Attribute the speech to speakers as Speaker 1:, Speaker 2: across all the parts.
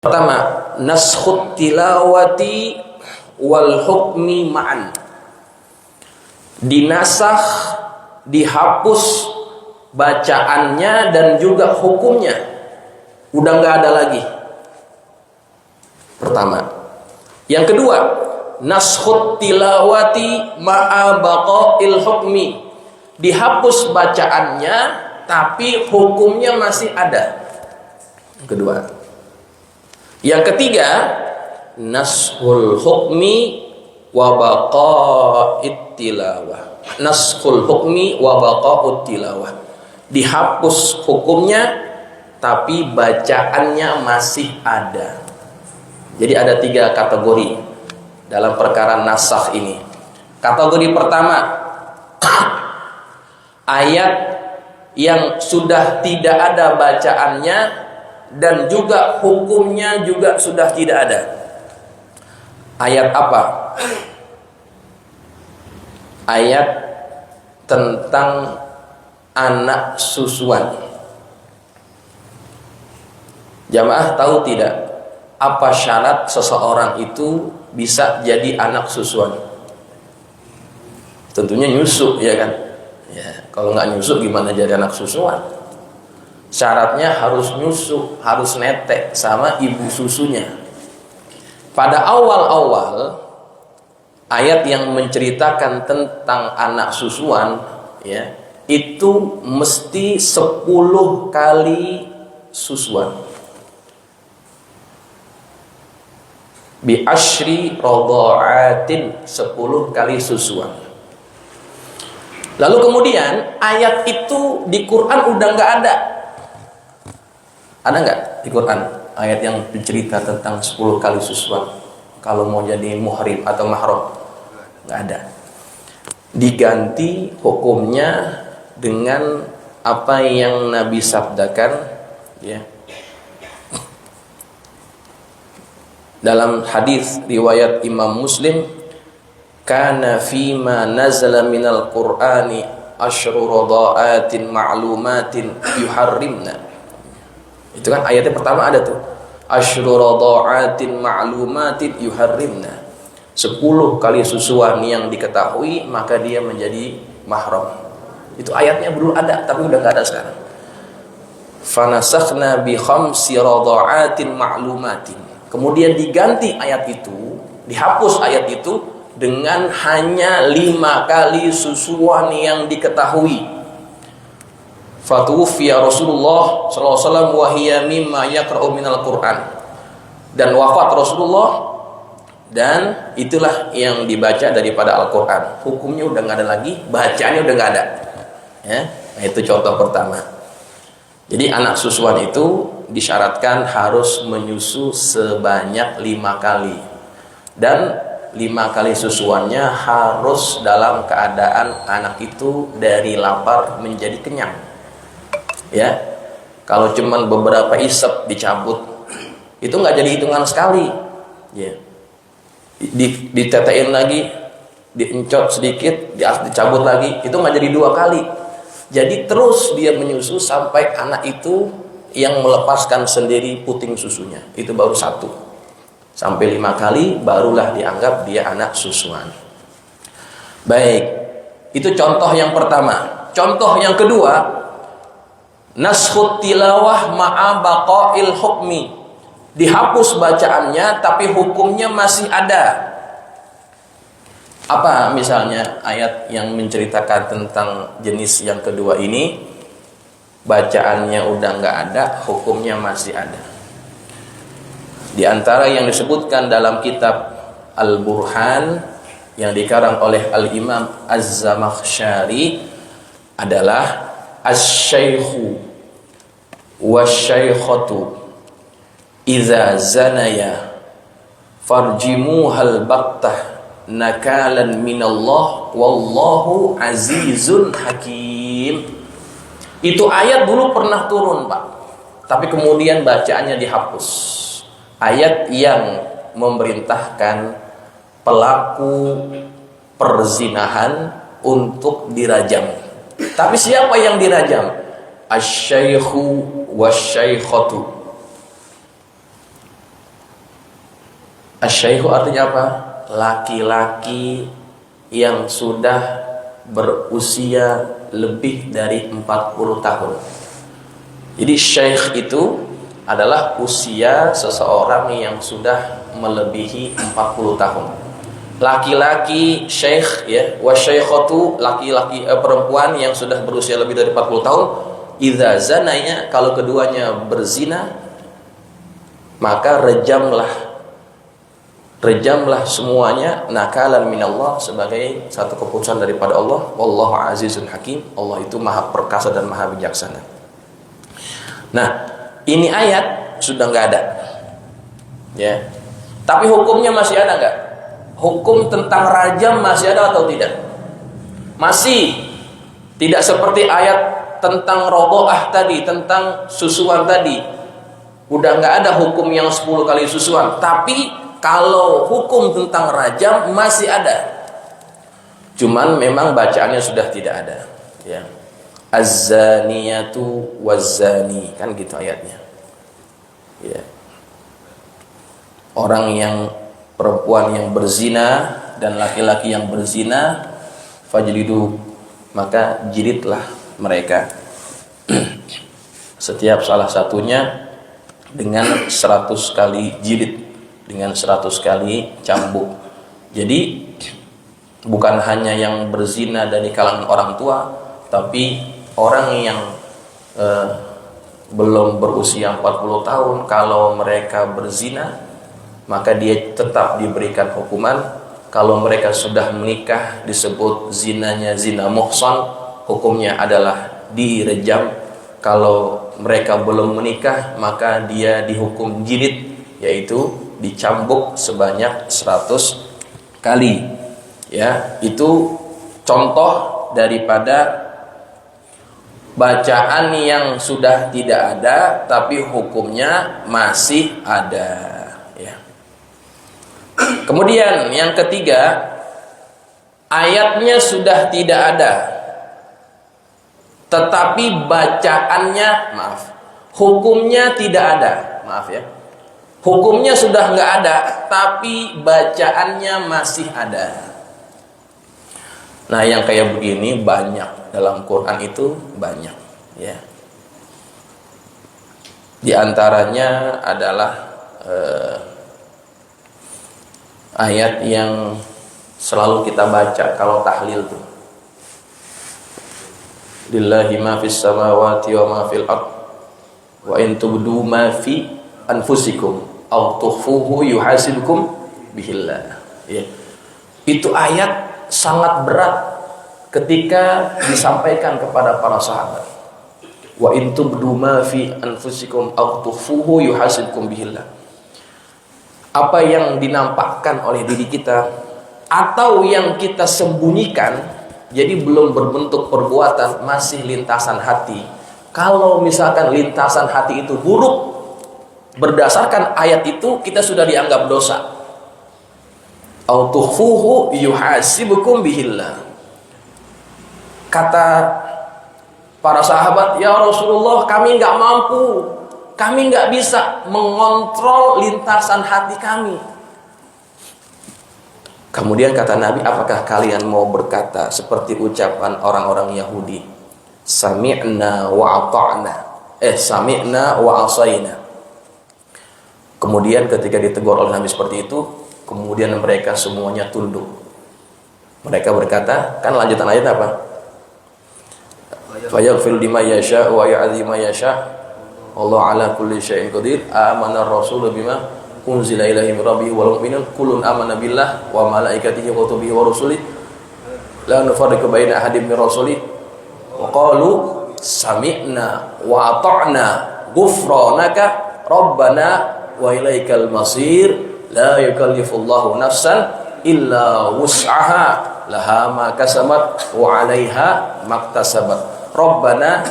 Speaker 1: Pertama, naskhut tilawati wal hukmi ma'an. Dinasakh, dihapus bacaannya dan juga hukumnya. Udah nggak ada lagi. Pertama. Yang kedua, naskhut tilawati ma'a baqa'il hukmi. Dihapus bacaannya tapi hukumnya masih ada. Yang kedua. Yang ketiga, naskhul hukmi wa baqa'it tilawah. Naskhul hukmi wa baqa'ut tilawah. Dihapus hukumnya tapi bacaannya masih ada. Jadi ada 3 kategori dalam perkara nasakh ini. Kategori pertama, ayat yang sudah tidak ada bacaannya dan juga hukumnya juga sudah tidak ada. Ayat apa? Ayat tentang anak susuan. Jamaah tahu tidak apa syarat seseorang itu bisa jadi anak susuan? Tentunya nyusu, ya kan? Ya, kalau nggak nyusu gimana jadi anak susuan? Syaratnya harus nyusu, harus netek sama ibu susunya. Pada awal-awal ayat yang menceritakan tentang anak susuan, ya, itu mesti 10 kali susuan. Bi asyri radha'atin, 10 kali susuan. Lalu kemudian ayat itu di Quran udah nggak ada. Ada nggak di Quran ayat yang bercerita tentang 10 kali susuan kalau mau jadi muhrim atau mahram? Nggak ada. Diganti hukumnya dengan apa yang Nabi sabdakan, ya. Dalam hadis riwayat Imam Muslim, kana fima nazala minal Qur'ani asyru radha'atin ma'lumatin yuharrimna. Itu kan ayatnya pertama ada tuh, asyru radha'atin ma'lumatin yuharrimna. 10 kali susuan yang diketahui maka dia menjadi mahram. Itu ayatnya dulu ada tapi udah enggak ada sekarang. Fanasakhna bi khamsi radha'atin ma'lumatin. Kemudian diganti ayat itu, dihapus ayat itu dengan hanya 5 kali susuan yang diketahui. Fatuwfiya Rasulullah sallallahu alaihi wasallam wa hiya mimma yaqra'u minal Qur'an. Dan wafat Rasulullah dan itulah yang dibaca daripada Al-Qur'an. Hukumnya udah enggak ada lagi, bacaannya udah enggak ada. Ya, nah itu contoh pertama. Jadi anak susuan itu disyaratkan harus menyusu sebanyak 5 kali. Dan 5 kali susuannya harus dalam keadaan anak itu dari lapar menjadi kenyang. Ya, kalau cuman beberapa isep dicabut itu nggak jadi hitungan sekali, ya. Ditetein lagi, diencot sedikit, dicabut lagi, itu nggak jadi 2 kali. Jadi terus dia menyusu sampai anak itu yang melepaskan sendiri puting susunya, itu baru 1. Sampai 5 kali barulah dianggap dia anak susuan. Baik, itu contoh yang pertama. Contoh yang kedua, naskhut tilawah ma'a baqa'il hukmi. Dihapus bacaannya tapi hukumnya masih ada. Apa misalnya ayat yang menceritakan tentang jenis yang kedua ini? Bacaannya udah nggak ada, hukumnya masih ada. Di antara yang disebutkan dalam kitab Al-Burhan yang dikarang oleh Al-Imam Az-Zamakhsyari adalah asy-syaikhu wasy-syaikhatu idza zanaya farjimuhal baktah nakalan minallah wallahu azizun hakim. Itu ayat dulu pernah turun, Pak, tapi kemudian bacaannya dihapus. Ayat yang memerintahkan pelaku perzinahan untuk dirajam. Tapi siapa yang dirajam? Asy-syaikhu wasy-syaikhatu. Asy-syaikhu artinya apa? Laki-laki yang sudah berusia lebih dari 40 tahun. Jadi syekh itu adalah usia seseorang yang sudah melebihi 40 tahun. Laki-laki syekh ya, wasyaikhatu laki-laki perempuan yang sudah berusia lebih dari 40 tahun, idza zanaya, kalau keduanya berzina, maka rejamlah semuanya, nakalan minallah, sebagai satu keputusan daripada Allah. Wallahu azizun hakim. Allah itu maha perkasa dan maha bijaksana. Nah, ini ayat sudah nggak ada, ya. Tapi hukumnya masih ada nggak? Hukum tentang rajam masih ada atau tidak? Masih. Tidak seperti ayat tentang rodhoah tadi, tentang susuan tadi. Udah nggak ada hukum yang 10 kali susuan. Tapi kalau hukum tentang rajam masih ada. Cuman memang bacaannya sudah tidak ada, ya. Az-zaniyatu waz-zani, kan gitu ayatnya. Ya. Orang yang perempuan yang berzina dan laki-laki yang berzina, fajlidu, maka jilidlah mereka setiap salah satunya dengan 100 kali jilid, dengan 100 kali cambuk. Jadi bukan hanya yang berzina dari kalangan orang tua, tapi orang yang belum berusia 40 tahun, kalau mereka berzina maka dia tetap diberikan hukuman. Kalau mereka sudah menikah disebut zinanya zina muhsan, hukumnya adalah direjam. Kalau mereka belum menikah maka dia dihukum jilid, yaitu dicambuk sebanyak 100 kali. Ya, itu contoh daripada bacaan yang sudah tidak ada tapi hukumnya masih ada, ya. Kemudian yang ketiga, ayatnya sudah tidak ada tetapi bacaannya, hukumnya tidak ada. Hukumnya sudah nggak ada tapi bacaannya masih ada. Nah, yang kayak begini banyak dalam Quran, itu banyak, ya. Di antaranya adalah ayat yang selalu kita baca kalau tahlil tuh. Lillahi ma fis samawati wa ma fil ard wa in tubdu ma fi anfusikum aw tukhfuhu yuhasibukum bihillah. Ya. Itu ayat sangat berat ketika disampaikan kepada para sahabat. Wa in tubdu ma fi anfusikum aw tukhfuhu yuhasibukum bihillah. Apa yang dinampakkan oleh diri kita atau yang kita sembunyikan, jadi belum berbentuk perbuatan, masih lintasan hati. Kalau misalkan lintasan hati itu buruk, berdasarkan ayat itu kita sudah dianggap dosa. Au tukhfuhu yuhasibukum bihillah. Kata para sahabat, ya Rasulullah, kami nggak mampu, kami nggak bisa mengontrol lintasan hati kami. Kemudian kata Nabi, apakah kalian mau berkata seperti ucapan orang-orang Yahudi, sami'na wa ata'na, sami'na wa asayna. Kemudian ketika ditegur oleh Nabi seperti itu, kemudian mereka semuanya tunduk. Mereka berkata, kan lanjutan ayat apa? Fayaghfir liman yasha wa yu'adhibu man yasha. Allah ala kulli syai'in qadir. Amana ar-rasulu bima unzila ilaihi min rabbih wal mu'minun kullun amana billah wa malaikatihi wa kutubihi wa rusulihi la nufarriqu baina ahadin min rusulihi wa qalu sami'na wa ata'na ghufranaka rabbana wa ilaikal masir la yukallifullahu nafsan illa wus'aha laha ma kasabat wa 'alaiha maktasabat rabbana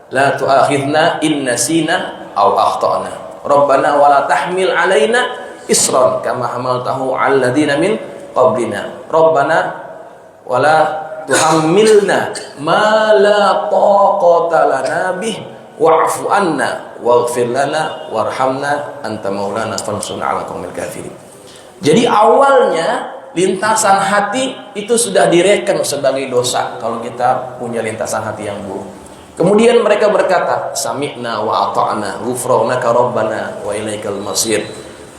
Speaker 1: la tu'akhidna in nasina aw akhtana rabbana wa la tahmil 'alaina isran kama hamaltahu 'alal ladzina min qablina rabbana wa la tuhammilna ma la taqata lana bih wa'fu anna waghfir lana warhamna anta maulana fansurna 'alal qaumil kafirin. Jadi awalnya lintasan hati itu sudah direken sebagai dosa kalau kita punya lintasan hati yang buruk. Kemudian mereka berkata, sami'na wa ata'na ghufranaka rabbana wa ilaikal masir.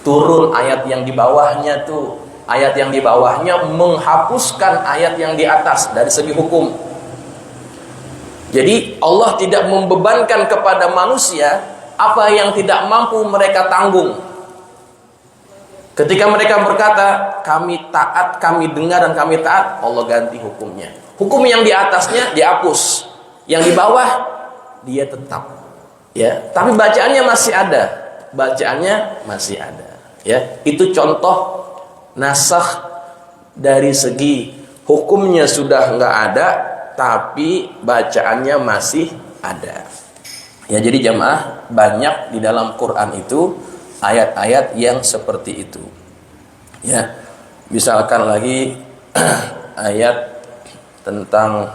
Speaker 1: Turun ayat yang di bawahnya tuh. Ayat yang di bawahnya menghapuskan ayat yang di atas dari segi hukum. Jadi Allah tidak membebankan kepada manusia apa yang tidak mampu mereka tanggung. Ketika mereka berkata, kami taat, kami dengar dan kami taat, Allah ganti hukumnya. Hukum yang di atasnya dihapus, yang di bawah dia tetap. Ya, tapi bacaannya masih ada. Bacaannya masih ada. Ya, itu contoh nasakh dari segi hukumnya sudah nggak ada, tapi bacaannya masih ada. Ya, jadi jamaah, banyak di dalam Quran itu ayat-ayat yang seperti itu. Ya, misalkan lagi ayat tentang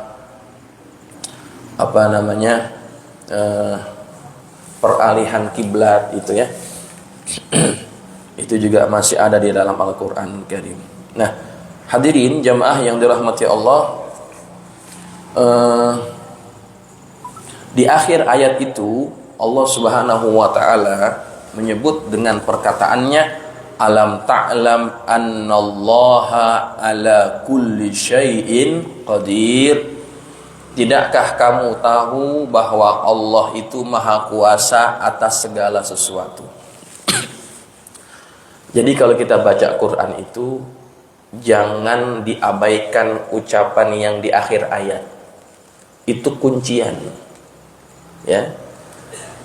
Speaker 1: apa namanya peralihan kiblat itu ya. Itu juga masih ada di dalam Al-Qur'an Karim. Nah, hadirin jamaah yang dirahmati Allah, di akhir ayat itu Allah Subhanahu wa taala menyebut dengan perkataannya, alam ta'lam annallaha ala kulli syai'in qadir. Tidakkah kamu tahu bahwa Allah itu maha kuasa atas segala sesuatu. Jadi kalau kita baca Quran itu jangan diabaikan ucapan yang di akhir ayat. Itu kuncian. Ya.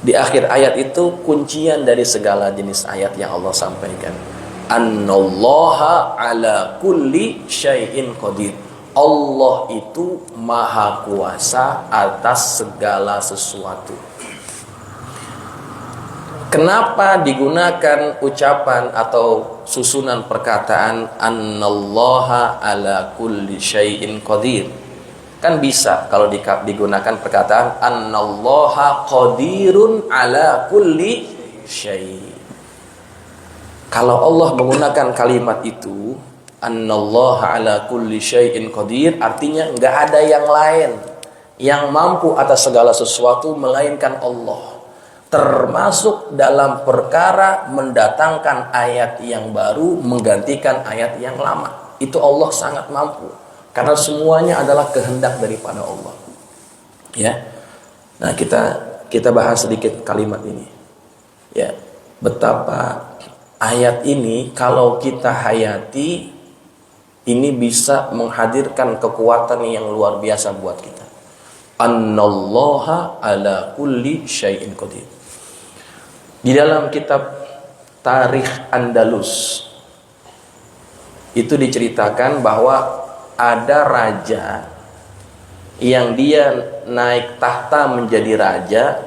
Speaker 1: Di akhir ayat itu kuncian dari segala jenis ayat yang Allah sampaikan. Annallaha ala kulli syai'in qadir. Allah itu maha kuasa atas segala sesuatu. Kenapa digunakan ucapan atau susunan perkataan annallaha ala kulli syai'in qadir? Kan bisa kalau digunakan perkataan annallaha qadirun ala kulli syai'. Kalau Allah menggunakan kalimat itu annallaha ala kulli syai'in qadir, artinya enggak ada yang lain yang mampu atas segala sesuatu melainkan Allah. Termasuk dalam perkara mendatangkan ayat yang baru menggantikan ayat yang lama. Itu Allah sangat mampu. Karena semuanya adalah kehendak daripada Allah. Ya. Nah, kita bahas sedikit kalimat ini. Ya, betapa ayat ini kalau kita hayati ini bisa menghadirkan kekuatan yang luar biasa buat kita. Annallaha ala kulli syai'in qadir. Di dalam kitab Tarikh Andalus itu diceritakan bahwa ada raja yang dia naik tahta menjadi raja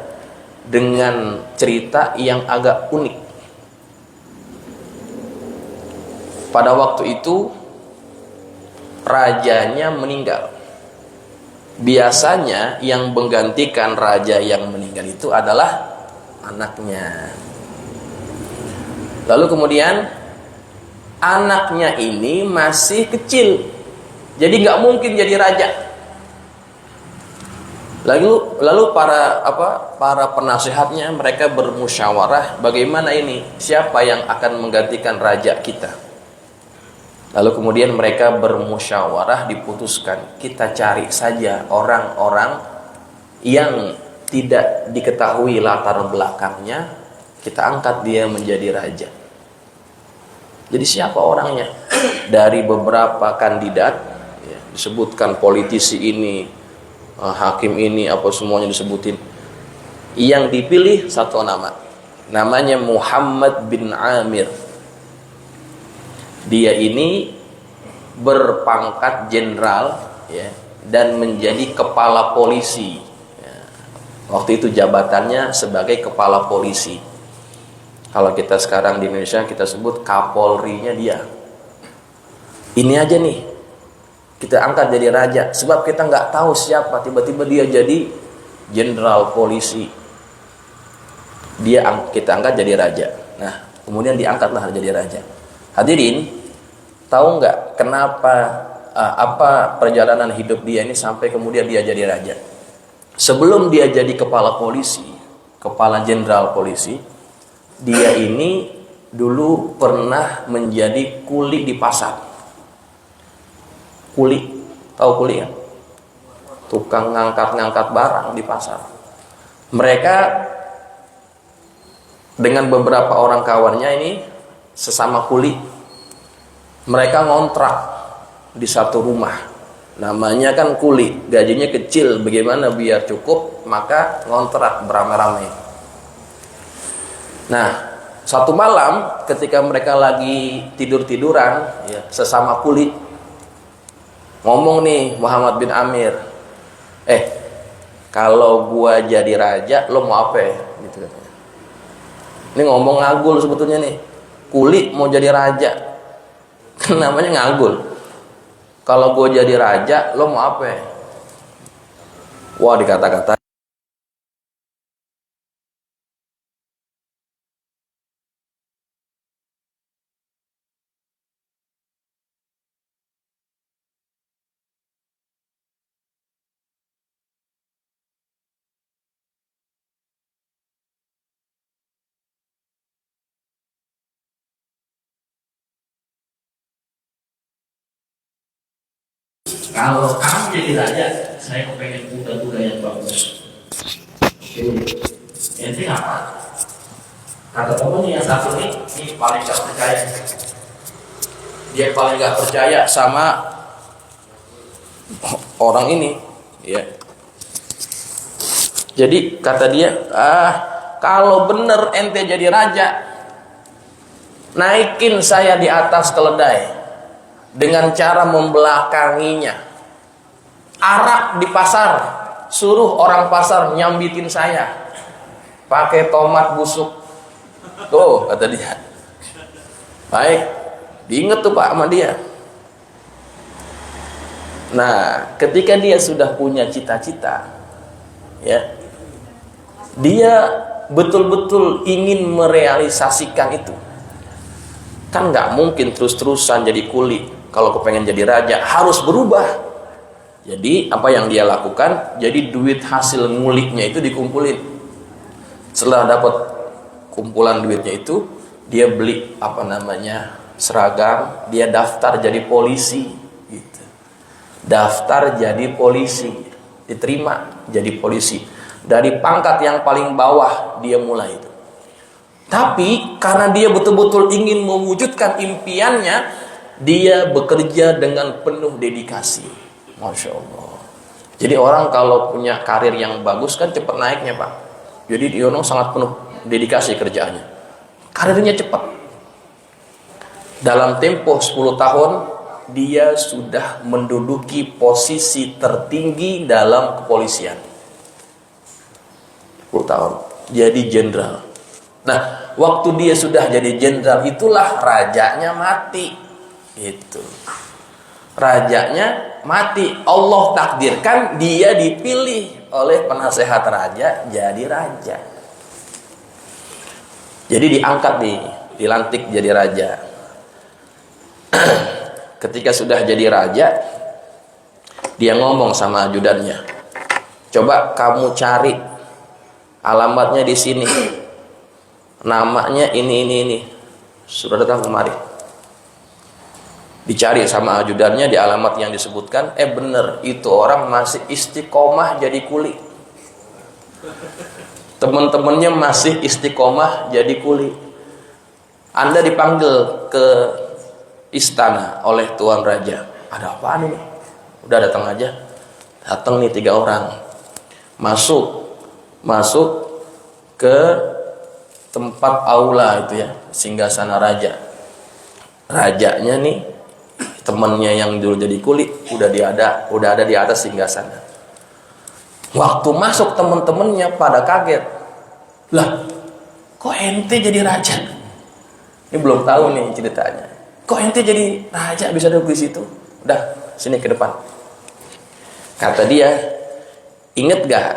Speaker 1: dengan cerita yang agak unik. Pada waktu itu rajanya meninggal. Biasanya yang menggantikan raja yang meninggal itu adalah anaknya. Lalu kemudian anaknya ini masih kecil. Jadi nggak mungkin jadi raja. Lalu para penasehatnya mereka bermusyawarah bagaimana ini, siapa yang akan menggantikan raja kita. Lalu kemudian mereka bermusyawarah, diputuskan kita cari saja orang-orang yang tidak diketahui latar belakangnya, kita angkat dia menjadi raja. Jadi siapa orangnya? Dari beberapa kandidat disebutkan, politisi ini, hakim ini, apa semuanya disebutin. Yang dipilih satu nama, namanya Muhammad bin Amir. Dia ini berpangkat jenderal, ya, dan menjadi kepala polisi. Ya. Waktu itu jabatannya sebagai kepala polisi. Kalau kita sekarang di Indonesia kita sebut Kapolrinya dia. Ini aja nih kita angkat jadi raja, sebab kita nggak tahu siapa, tiba-tiba dia jadi jenderal polisi. Kita angkat jadi raja. Nah, kemudian diangkatlah jadi raja. Hadirin, tahu nggak kenapa apa perjalanan hidup dia ini sampai kemudian dia jadi raja? Sebelum dia jadi kepala polisi, kepala jenderal polisi, dia ini dulu pernah menjadi kuli di pasar. Kuli, tahu kuli ya? Tukang ngangkat-ngangkat barang di pasar. Mereka dengan beberapa orang kawannya ini sesama kuli, mereka ngontrak di satu rumah. Namanya kan kuli, gajinya kecil, bagaimana biar cukup, maka ngontrak beramai-ramai. Nah, satu malam ketika mereka lagi tidur-tiduran, ya, sesama kuli ngomong nih Muhammad bin Amir, kalau gua jadi raja, lo mau apa ya? Gitu katanya. Ini ngomong ngagul sebetulnya nih. Kuli mau jadi raja, namanya ngagul. Kalau gue jadi raja, lo mau apa ya? Wah, dikata-kata. Kalau kamu jadi raja, saya kepengen kuda-kuda yang bagus. Ente apa? Kata temennya yang satu ini paling gak percaya. Dia paling gak percaya sama orang ini, ya. Jadi kata dia, kalau bener ente jadi raja, naikin saya di atas keledai dengan cara membelakanginya. Arak di pasar, suruh orang pasar nyambitin saya pakai tomat busuk. Tuh kata dia. Baik, diinget tuh Pak sama dia. Nah, ketika dia sudah punya cita-cita, ya, dia betul-betul ingin merealisasikan itu. Kan nggak mungkin terus-terusan jadi kuli. Kalau kepengen jadi raja harus berubah. Jadi apa yang dia lakukan? Jadi duit hasil nguliknya itu dikumpulin. Setelah dapat kumpulan duitnya itu, dia beli seragam. Dia daftar jadi polisi. Gitu. Daftar jadi polisi, diterima jadi polisi. Dari pangkat yang paling bawah dia mulai itu. Tapi karena dia betul-betul ingin mewujudkan impiannya, dia bekerja dengan penuh dedikasi. Masya Allah. Jadi orang kalau punya karir yang bagus kan cepat naiknya Pak. Jadi Yono sangat penuh dedikasi kerjaannya. Karirnya cepat. Dalam tempo 10 tahun dia sudah menduduki posisi tertinggi dalam kepolisian. 10 tahun jadi jenderal. Nah, waktu dia sudah jadi jenderal itulah rajanya mati. Gitu. Rajanya mati. Allah takdirkan dia dipilih oleh penasehat raja jadi raja. Jadi diangkat dilantik jadi raja. Ketika sudah jadi raja, dia ngomong sama ajudannya, coba kamu cari alamatnya di sini, namanya ini. Sudah datang kemari. Dicari sama ajudannya di alamat yang disebutkan, bener itu orang masih istiqomah jadi kuli. Teman-temannya masih istiqomah jadi kuli. Anda dipanggil ke istana oleh Tuan Raja. Ada apaan ini? Udah datang aja. Datang nih 3 orang. Masuk ke tempat aula itu ya, singgasana raja. Rajanya nih, temannya yang dulu jadi kuli udah ada di atas singgasana. Waktu masuk teman-temannya pada kaget. Lah, kok ente jadi raja? Ini belum tahu nih ceritanya. Kok ente jadi raja bisa duduk di situ? Udah, sini ke depan. Kata dia, inget gak?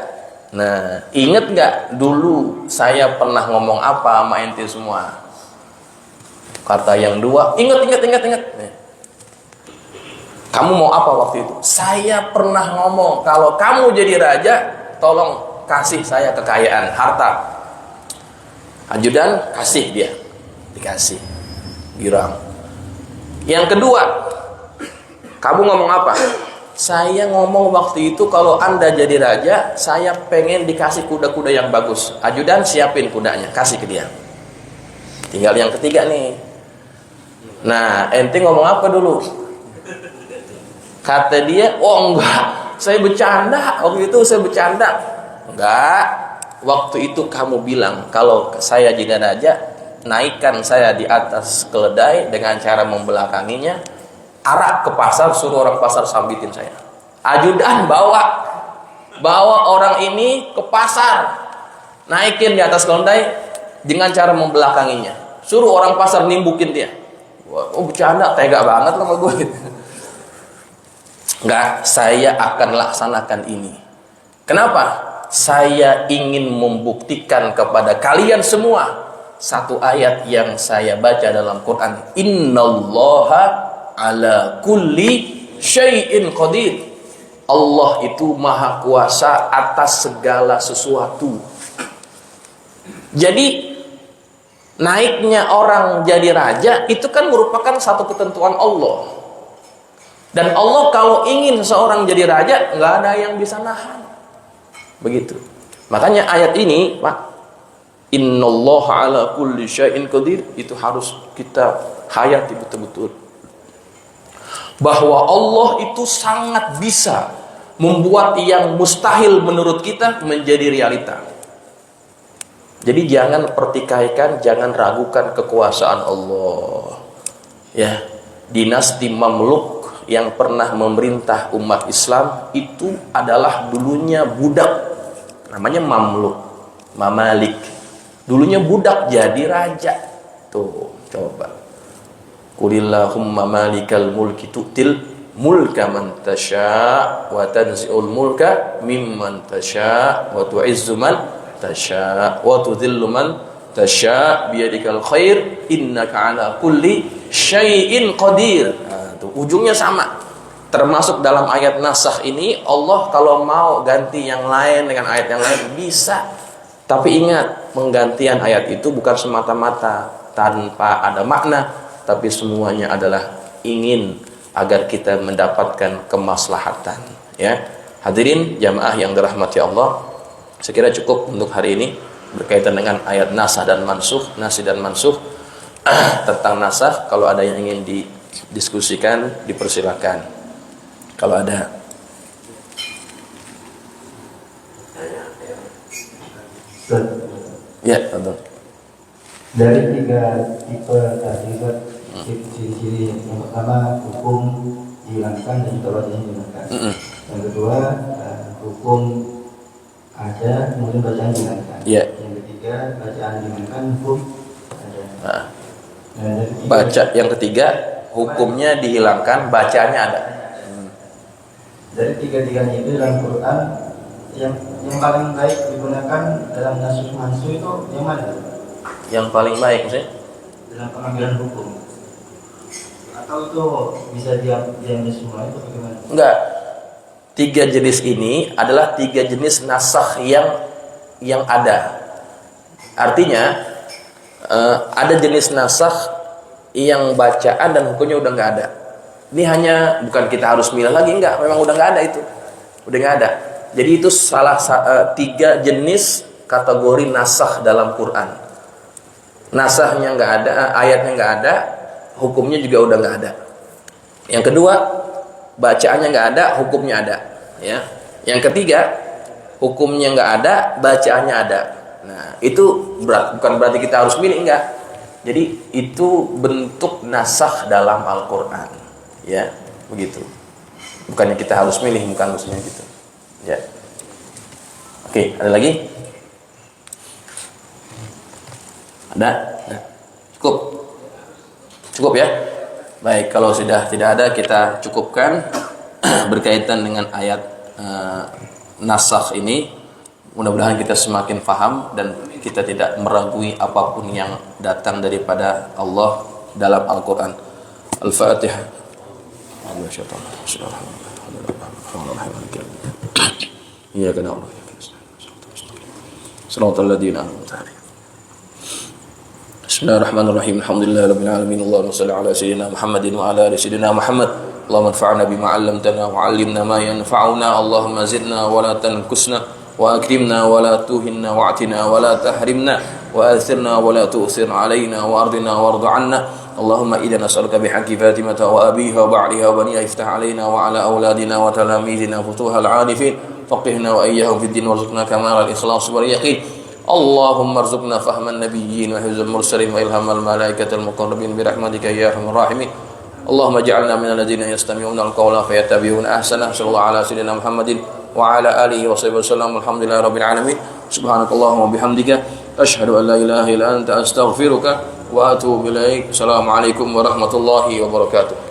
Speaker 1: Nah, inget gak dulu saya pernah ngomong apa sama ente semua? Kata yang dua, ingat. Kamu mau apa waktu itu? Saya pernah ngomong, kalau kamu jadi raja, tolong kasih saya kekayaan, harta. Ajudan kasih dia, dikasih, girang. Yang kedua, kamu ngomong apa? Saya ngomong waktu itu kalau Anda jadi raja, saya pengen dikasih kuda-kuda yang bagus. Ajudan siapin kudanya, kasih ke dia. Tinggal yang ketiga nih. Nah, ente ngomong apa dulu? Kata dia, oh enggak, saya bercanda. Waktu itu saya bercanda. Enggak, waktu itu kamu bilang kalau saya jadi raja, naikkan saya di atas keledai dengan cara membelakanginya, arak ke pasar, suruh orang pasar sambitin saya. Ajudan bawa orang ini ke pasar, naikin di atas keledai dengan cara membelakanginya, suruh orang pasar nimbukin dia. Oh bercanda, tega banget sama gue gitu. Enggak, saya akan laksanakan ini. Kenapa? Saya ingin membuktikan kepada kalian semua satu ayat yang saya baca dalam Quran. Innallaha ala kulli syai'in qadir. Allah itu maha kuasa atas segala sesuatu. Jadi naiknya orang jadi raja itu kan merupakan satu ketentuan Allah. Dan Allah kalau ingin seseorang jadi raja, nggak ada yang bisa nahan. Begitu. Makanya ayat ini, Pak, innallaha ala kulli syai'in qadir, itu harus kita hayati betul-betul. Bahwa Allah itu sangat bisa membuat yang mustahil menurut kita menjadi realita. Jadi jangan pertikaikan, jangan ragukan kekuasaan Allah. Ya, dinasti Mamluk yang pernah memerintah umat Islam itu adalah dulunya budak, namanya Mamalik. Dulunya budak jadi raja. Tuh, coba. Qulillahumma malikal mulki tu'til mulka man tasya' wa tanzi'ul mulka mimman tasya' wa tu'izzu man tasya' wa tudhillu man tasya' biyadikal khair innaka ala kulli syai'in qadir. Ujungnya sama. Termasuk dalam ayat nasakh ini, Allah kalau mau ganti yang lain dengan ayat yang lain bisa. Tapi ingat, penggantian ayat itu bukan semata-mata tanpa ada makna, tapi semuanya adalah ingin agar kita mendapatkan kemaslahatan. Ya, hadirin jamaah yang dirahmati Allah, sekira cukup untuk hari ini berkaitan dengan ayat nasakh dan mansukh, nasih dan mansukh. Tentang nasakh, kalau ada yang ingin diskusikan dipersilakan kalau ada. Ya, tonton.
Speaker 2: Dari 3 tipe tadi, ciri-ciri yang pertama hukum dihilangkan dan juga bacaan dihilangkan. Yang kedua hukum ada kemudian bacaan dihilangkan. Yang ketiga bacaan dihilangkan, hukum ada.
Speaker 1: Baca yang ketiga hukumnya dihilangkan, bacanya ada.
Speaker 2: Dari tiga-tiganya itu dalam Quran yang paling baik digunakan dalam naskah mansuh itu yang mana?
Speaker 1: Yang paling baik sih
Speaker 2: dalam pengambilan hukum, atau itu bisa diambil semua itu bagaimana?
Speaker 1: Enggak. 3 jenis ini adalah 3 jenis nasakh yang ada. Artinya ada jenis nasakh yang bacaan dan hukumnya udah nggak ada. Ini hanya bukan kita harus milah lagi, enggak, memang udah nggak ada itu, udah nggak ada. Jadi itu salah 3 jenis kategori nasakh dalam Quran. Nasakhnya nggak ada, ayatnya nggak ada, hukumnya juga udah nggak ada. Yang kedua, bacaannya nggak ada, hukumnya ada. Ya. Yang ketiga, hukumnya nggak ada, bacaannya ada. Nah, itu bukan berarti kita harus milih, enggak. Jadi itu bentuk nasakh dalam Al-Quran, ya, begitu. Bukannya kita harus milih, bukan maksudnya gitu, ya. Oke, ada lagi? Ada? Cukup ya. Baik, kalau sudah tidak ada kita cukupkan berkaitan dengan ayat nasakh ini. Mudah-mudahan kita semakin paham dan kita tidak meragui apapun yang datang daripada Allah dalam Al-Quran. Al-Fatihah. Iyyaka na'budu wa iyyaka nasta'in. Shiratal ladzina an'amta 'alaihim. Bismillahirrahmanirrahim. Alhamdulillahirabbil alamin. Allahumma shalli ala sayyidina Muhammadin wa ala ali sayyidina Muhammad. Allahumma anfa'na bima 'allamtana wa 'allimna ma yanfa'una. Allahumma zidna wa la tanqusna wa akrimna wa la tuhinna wa'tina wa la tahrimna wa athirna wa la tu'thir 'alaina wa ardina warda 'anna. Allahumma inna nas'aluka bihaqqi Fatimah wa abiha wa ba'liha wa baniha iftah 'alaina wa 'ala auladina wa talamidina futuhal 'arifin faqihna wa iyyahum fid din warzuqna kamal al-ikhlas wal yaqin. Allahumma arzuqna fahman nabiyyin wa hifzal mursalin wa ilhamal malaikatil muqarrabin bi rahmatika ya arhamar rahimin. Allahumma ij'alna minal ladzina yastami'una al-qawla fayattabi'una ahsana. Sallallahu ala sayyidina Muhammadin wa ala alihi wa sahbihi wasallam. Alhamdulillahi rabbil alamin. Subhanakallahumma wa bihamdika asyhadu an la ilaha illa anta astaghfiruka wa atubu ilaik. Assalamualaikum warahmatullahi wabarakatuh.